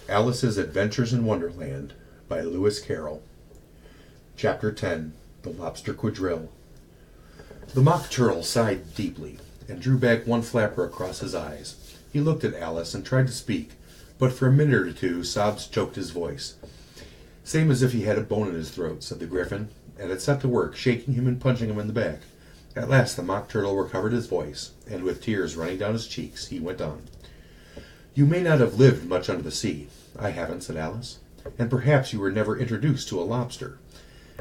Alice's Adventures in Wonderland by Lewis Carroll. Chapter 10. The Lobster Quadrille. The Mock Turtle sighed deeply and drew back one flapper across his eyes. He looked at Alice and tried to speak, but for a minute or two sobs choked his voice. Same as if he had a bone in his throat, said the Gryphon, and it set to work, shaking him and punching him in the back. At last the Mock Turtle recovered his voice, and with tears running down his cheeks, he went on. "You may not have lived much under the sea. I haven't," said Alice. "And perhaps you were never introduced to a lobster."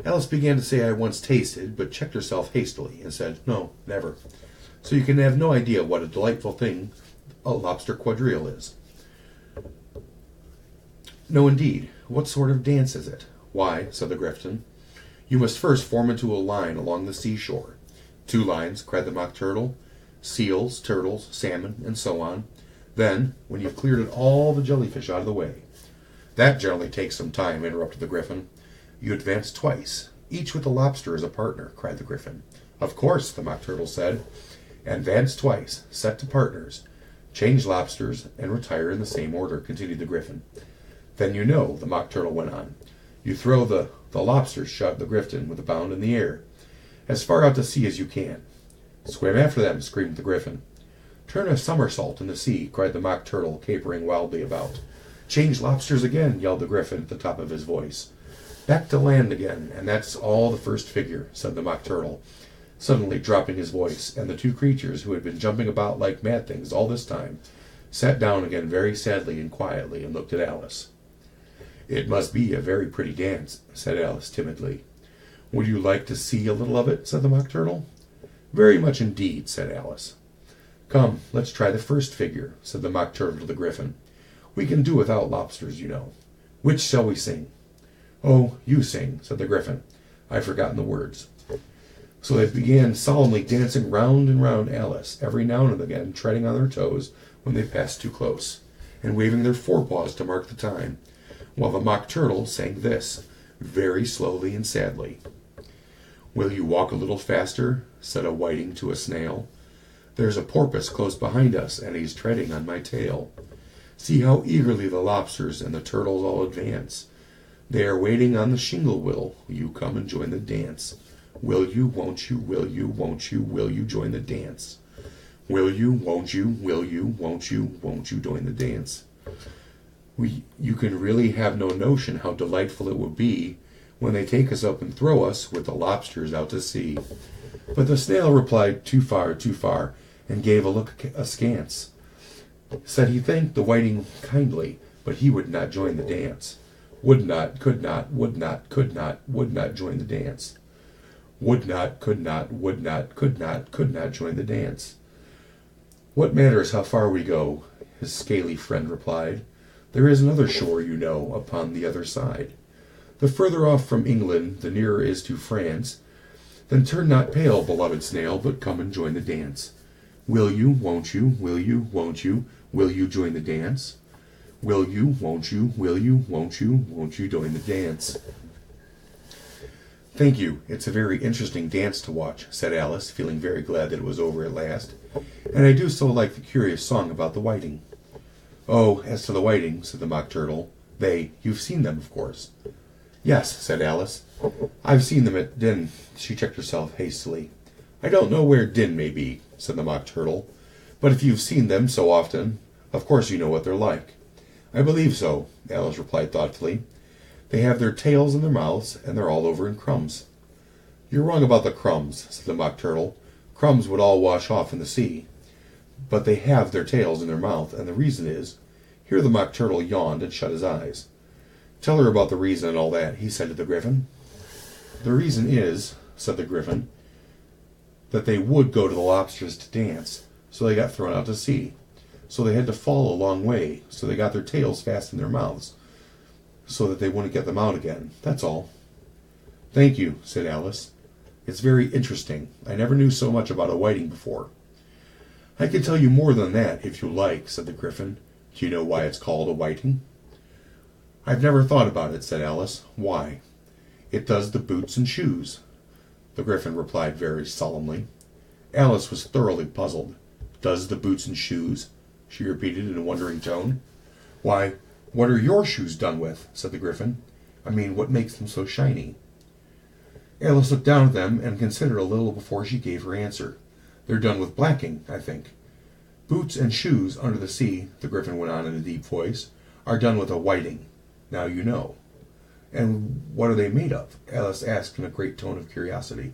Alice began to say I once tasted, but checked herself hastily and said, "No, never." "So you can have no idea what a delightful thing a lobster quadrille is." "No, indeed. What sort of dance is it?" "Why," said the Gryphon, "you must first form into a line along the seashore." "2 lines," cried the Mock Turtle. "Seals, turtles, salmon, and so on. Then, when you've cleared all the jellyfish out of the way—" "That generally takes some time," interrupted the Gryphon. "You advance twice, each with the lobster as a partner," cried the Gryphon. "Of course," the Mock Turtle said. "Advance twice, set to partners, change lobsters, and retire in the same order," continued the Gryphon. "Then you know," the Mock Turtle went on. "You throw the lobsters," shouted the Gryphon with a bound in the air, "as far out to sea as you can." "Swim after them," screamed the Gryphon. "Turn a somersault in the sea," cried the Mock Turtle, capering wildly about. "Change lobsters again," yelled the Gryphon at the top of his voice. "Back to land again, and that's all the first figure," said the Mock Turtle, suddenly dropping his voice, and the 2 creatures, who had been jumping about like mad things all this time, sat down again very sadly and quietly and looked at Alice. "It must be a very pretty dance," said Alice timidly. "Would you like to see a little of it?" said the Mock Turtle. "Very much indeed," said Alice. "Come, let's try the first figure," said the Mock Turtle to the Gryphon. "We can do without lobsters, you know. Which shall we sing?" "Oh, you sing," said the Gryphon. "I've forgotten the words." So they began solemnly dancing round and round Alice, every now and again treading on their toes when they passed too close, and waving their forepaws to mark the time, while the Mock Turtle sang this, very slowly and sadly. "Will you walk a little faster?" said a whiting to a snail. "There's a porpoise close behind us, and he's treading on my tail. See how eagerly the lobsters and the turtles all advance. They are waiting on the shingle. Will you come and join the dance? Will you, won't you, will you join the dance? Will you, won't you, will you, won't you join the dance?" You can really have no notion how delightful it will be when they take us up and throw us with the lobsters out to sea. But the snail replied, too far, and gave a look askance. Said he thanked the whiting kindly, but he would not join the dance. Would not, could not join the dance. Would not, could not join the dance. "What matters how far we go?" his scaly friend replied. "There is another shore, you know, upon the other side. The further off from England, the nearer is to France. Then turn not pale, beloved snail, but come and join the dance. Will you, won't you, will you join the dance? Will you, won't you, won't you join the dance?" "Thank you. It's a very interesting dance to watch," said Alice, feeling very glad that it was over at last. "And I do so like the curious song about the whiting." "Oh, as to the whiting," said the Mock Turtle, you've seen them, of course." "Yes," said Alice. "I've seen them at Din—" She checked herself hastily. "I don't know where Din may be," said the Mock Turtle, "but if you've seen them so often, of course you know what they're like." "I believe so," Alice replied thoughtfully. "They have their tails in their mouths, and they're all over in crumbs." "You're wrong about the crumbs," said the Mock Turtle. "Crumbs would all wash off in the sea. But they have their tails in their mouth, and the reason is—" Here the Mock Turtle yawned and shut his eyes. "Tell her about the reason and all that," he said to the Gryphon. "The reason is," said the Gryphon, "that they would go to the lobsters to dance, so they got thrown out to sea. So they had to fall a long way, so they got their tails fast in their mouths, so that they wouldn't get them out again. That's all." "Thank you," said Alice. "It's very interesting. I never knew so much about a whiting before." "I can tell you more than that, if you like," said the Gryphon. "Do you know why it's called a whiting?" "I've never thought about it," said Alice. "Why?" "It does the boots and shoes," the Gryphon replied very solemnly. Alice was thoroughly puzzled. "Does the boots and shoes?" she repeated in a wondering tone. "Why, What are your shoes done with? Said the Gryphon. I mean, what makes them so shiny? Alice looked down at them and considered a little before she gave her answer. They're done with blacking, I think. Boots and shoes under the sea, the Gryphon went on in a deep voice, are done with a whiting. Now you know. And what are they made of? Alice asked in a great tone of curiosity.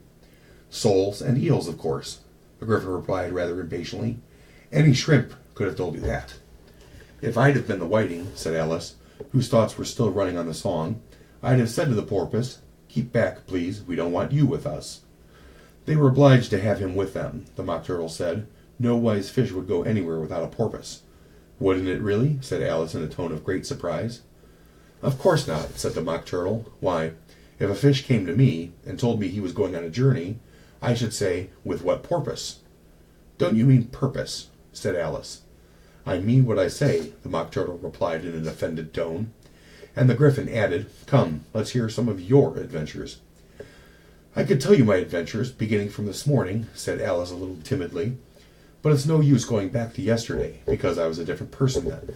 Soles and eels, of course, the Gryphon replied rather impatiently. Any shrimp could have told you that. If I'd have been the whiting, said Alice, whose thoughts were still running on the song, I'd have said to the porpoise, keep back, please, we don't want you with us. They were obliged to have him with them, the Mock Turtle said. No wise fish would go anywhere without a porpoise. Wouldn't it really? Said Alice in a tone of great surprise. Of course not, said the Mock Turtle. Why, if a fish came to me and told me he was going on a journey, I should say, with what purpose? Don't you mean purpose? Said Alice. I mean what I say, the Mock Turtle replied in an offended tone. And the Gryphon added, come, let's hear some of your adventures. I could tell you my adventures, beginning from this morning, said Alice a little timidly, but it's no use going back to yesterday, because I was a different person then.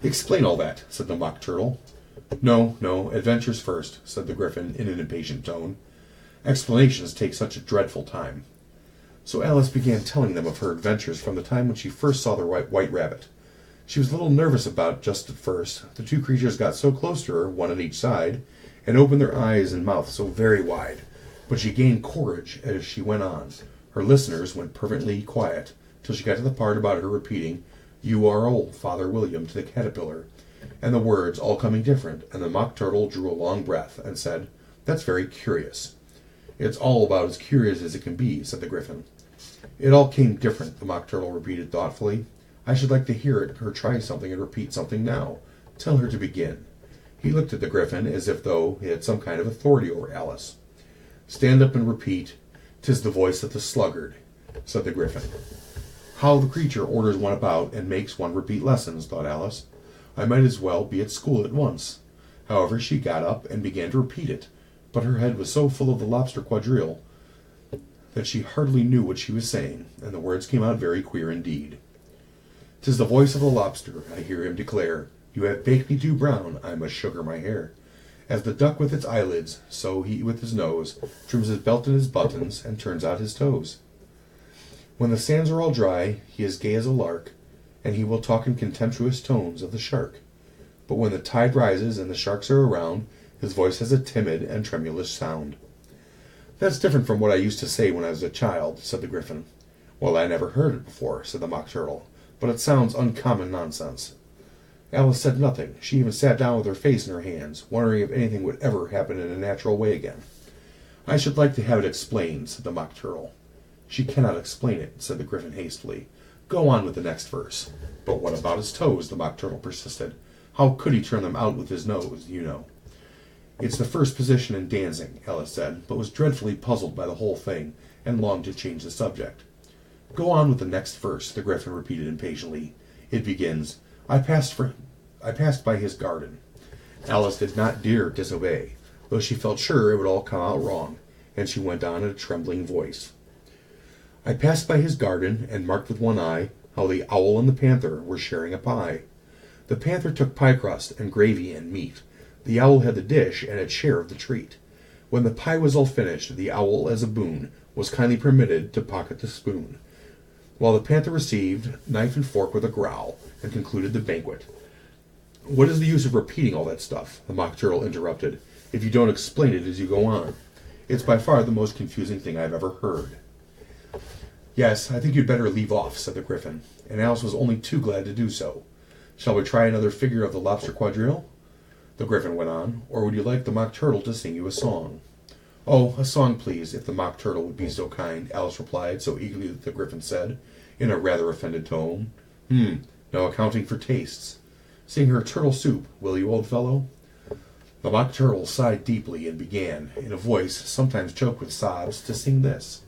Explain all that, said the Mock Turtle. No, adventures first, said the Gryphon in an impatient tone. Explanations take such a dreadful time. So Alice began telling them of her adventures from the time when she first saw the white rabbit. She was a little nervous about it just at first. The two creatures got so close to her, one on each side, and opened their eyes and mouth so very wide. But she gained courage as she went on. Her listeners went perfectly quiet, till she got to the part about her repeating, you are old, Father William, to the caterpillar, and the words all coming different, and the Mock Turtle drew a long breath and said, that's very curious. It's all about as curious as it can be, said the Gryphon. It all came different, the Mock Turtle repeated thoughtfully. I should like to hear her try something and repeat something now. Tell her to begin. He looked at the Gryphon as if though he had some kind of authority over Alice. Stand up and repeat, 'tis the voice of the sluggard, said the Gryphon. How the creature orders one about and makes one repeat lessons, thought Alice. I might as well be at school at once. However, she got up and began to repeat it, but her head was so full of the lobster quadrille that she hardly knew what she was saying, and the words came out very queer indeed. 'Tis the voice of the lobster, I hear him declare, you have baked me too brown, I must sugar my hair. As the duck with its eyelids, so he with his nose trims his belt and his buttons, and turns out his toes. When the sands are all dry, he is gay as a lark, and he will talk in contemptuous tones of the shark. But when the tide rises and the sharks are around, his voice has a timid and tremulous sound. That's different from what I used to say when I was a child, said the Gryphon. Well, I never heard it before, said the Mock Turtle, but it sounds uncommon nonsense. Alice said nothing. She even sat down with her face in her hands, wondering if anything would ever happen in a natural way again. I should like to have it explained, said the Mock Turtle. She cannot explain it, said the Gryphon hastily. Go on with the next verse. But what about his toes? The Mock Turtle persisted. How could he turn them out with his nose, you know? It's the first position in dancing, Alice said, but was dreadfully puzzled by the whole thing, and longed to change the subject. Go on with the next verse, the Gryphon repeated impatiently. It begins, I passed by his garden. Alice did not dare disobey, though she felt sure it would all come out wrong, and she went on in a trembling voice. I passed by his garden, and marked with one eye how the owl and the panther were sharing a pie. The panther took pie crust and gravy and meat. The owl had the dish and its share of the treat. When the pie was all finished, the owl, as a boon, was kindly permitted to pocket the spoon, while the panther received knife and fork with a growl, and concluded the banquet. What is the use of repeating all that stuff? The Mock Turtle interrupted, if you don't explain it as you go on. It's by far the most confusing thing I've ever heard. Yes, I think you'd better leave off, said the Gryphon, and Alice was only too glad to do so. Shall we try another figure of the lobster quadrille? The Gryphon went on, or would you like the Mock Turtle to sing you a song? Oh, a song, please, if the Mock Turtle would be so kind, Alice replied, so eagerly that the Gryphon said, in a rather offended tone. No accounting for tastes. Sing her turtle soup, will you, old fellow? The Mock Turtle sighed deeply and began, in a voice sometimes choked with sobs, to sing this.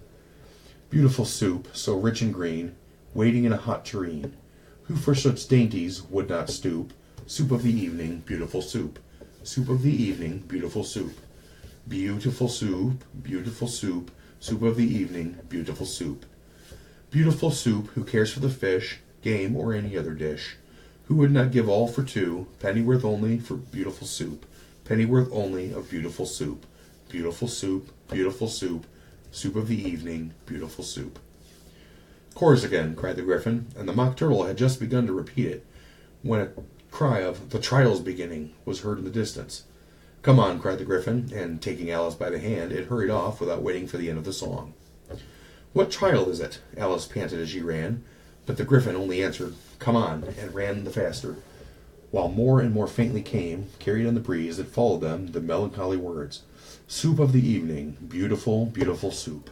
Beautiful soup, so rich and green, waiting in a hot tureen. Who for such dainties would not stoop? Soup of the evening, beautiful soup. Soup of the evening, beautiful soup. Beautiful soup, beautiful soup. Soup of the evening, beautiful soup. Beautiful soup, who cares for the fish, game, or any other dish? Who would not give all for two, pennyworth only for beautiful soup, pennyworth only of beautiful soup, beautiful soup, beautiful soup, soup of the evening, beautiful soup. Chorus again, cried the Gryphon, and the Mock Turtle had just begun to repeat it, when a cry of "The trial's beginning" was heard in the distance. "Come on," cried the Gryphon, and taking Alice by the hand, it hurried off without waiting for the end of the song. "What trial is it?" Alice panted as she ran, but the Gryphon only answered, "Come on," and ran the faster, while more and more faintly came, carried on the breeze that followed them, the melancholy words, "Soup of the evening, beautiful, beautiful soup."